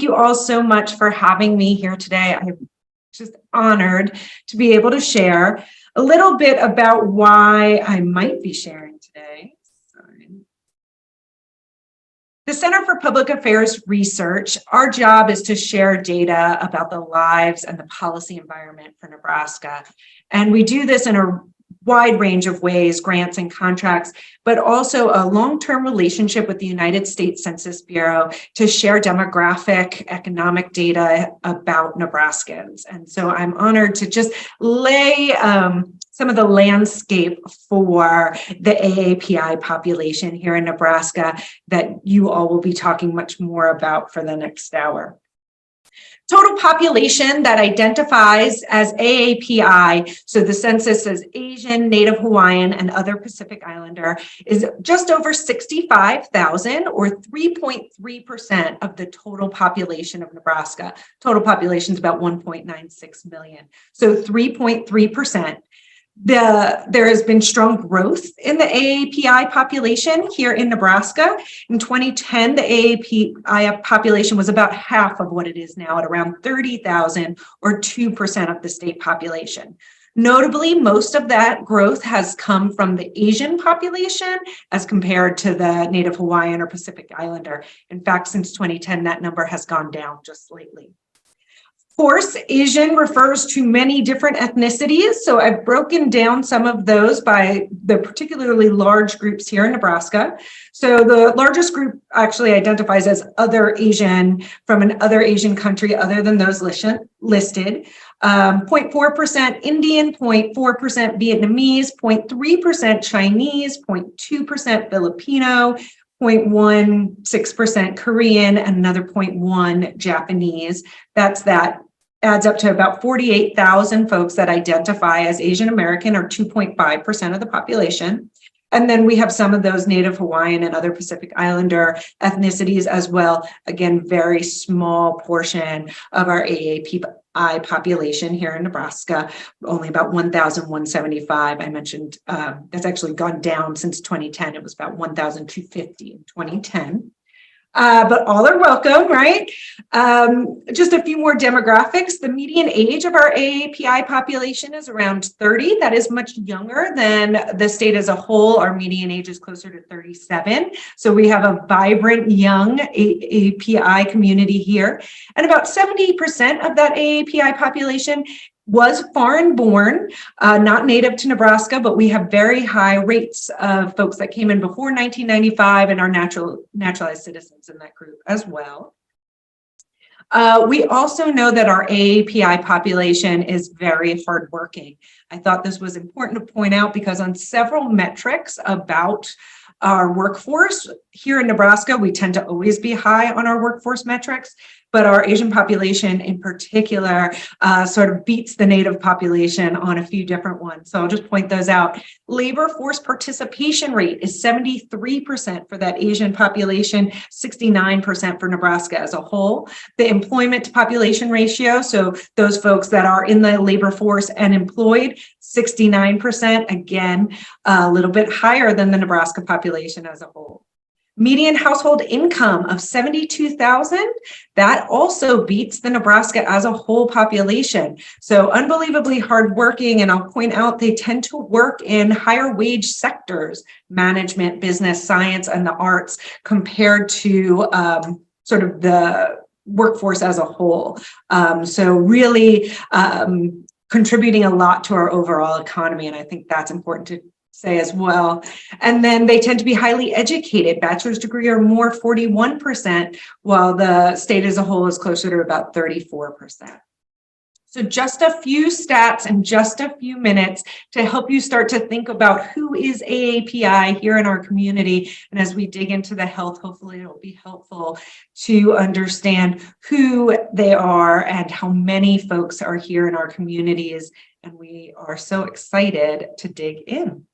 you all so much for having me here today. I'm just honored to be able to share a little bit about why I might be sharing today. The Center for Public Affairs Research, our job is to share data about the lives and the policy environment for Nebraska. And we do this in a wide range of ways, grants and contracts, but also a long-term relationship with the United States Census Bureau to share demographic, economic data about Nebraskans. And so I'm honored to just lay some of the landscape for the AAPI population here in Nebraska that you all will be talking much more about for the next hour. Total population that identifies as AAPI, so the census says Asian, Native Hawaiian, and other Pacific Islander, is just over 65,000 or 3.3% of the total population of Nebraska. Total population is about 1.96 million, so 3.3%. There has been strong growth in the AAPI population here in Nebraska. In 2010, the AAPI population was about half of what it is now at around 30,000 or 2% of the state population. Notably, most of that growth has come from the Asian population as compared to the Native Hawaiian or Pacific Islander. In fact, since 2010, that number has gone down just slightly. Of course, Asian refers to many different ethnicities, so I've broken down some of those by the particularly large groups here in Nebraska. So the largest group actually identifies as other Asian from an other Asian country other than those listed. 0.4% Indian, 0.4% Vietnamese, 0.3% Chinese, 0.2% Filipino, 0.16% Korean, and another 0.1% Japanese. That adds up to about 48,000 folks that identify as Asian American, or 2.5% of the population. And then we have some of those Native Hawaiian and other Pacific Islander ethnicities as well. Again, very small portion of our AAPI population here in Nebraska, only about 1,175. I mentioned that's actually gone down since 2010. It was about 1,250 in 2010. But all are welcome, right? Just a few more demographics. The median age of our AAPI population is around 30. That is much younger than the state as a whole. Our median age is closer to 37. So we have a vibrant young AAPI community here. And about 70% of that AAPI population was foreign born, not native to Nebraska, but we have very high rates of folks that came in before 1995 and are naturalized citizens in that group as well. We also know that our AAPI population is very hardworking. I thought this was important to point out because on several metrics about our workforce here in Nebraska, we tend to always be high on our workforce metrics, but our Asian population in particular sort of beats the Native population on a few different ones. So I'll just point those out. Labor force participation rate is 73% for that Asian population, 69% for Nebraska as a whole. The employment to population ratio, so those folks that are in the labor force and employed, 69%, again, a little bit higher than the Nebraska population as a whole. Median household income of $72,000, that also beats the Nebraska as a whole population. So unbelievably hardworking, and I'll point out they tend to work in higher wage sectors, management, business, science, and the arts, compared to sort of the workforce as a whole. So really contributing a lot to our overall economy, and I think that's important to say as well. And then they tend to be highly educated, bachelor's degree or more, 41%, while the state as a whole is closer to about 34%. So just a few stats and just a few minutes to help you start to think about who is AAPI here in our community. And as we dig into the health, hopefully it'll be helpful to understand who they are and how many folks are here in our communities. And we are so excited to dig in.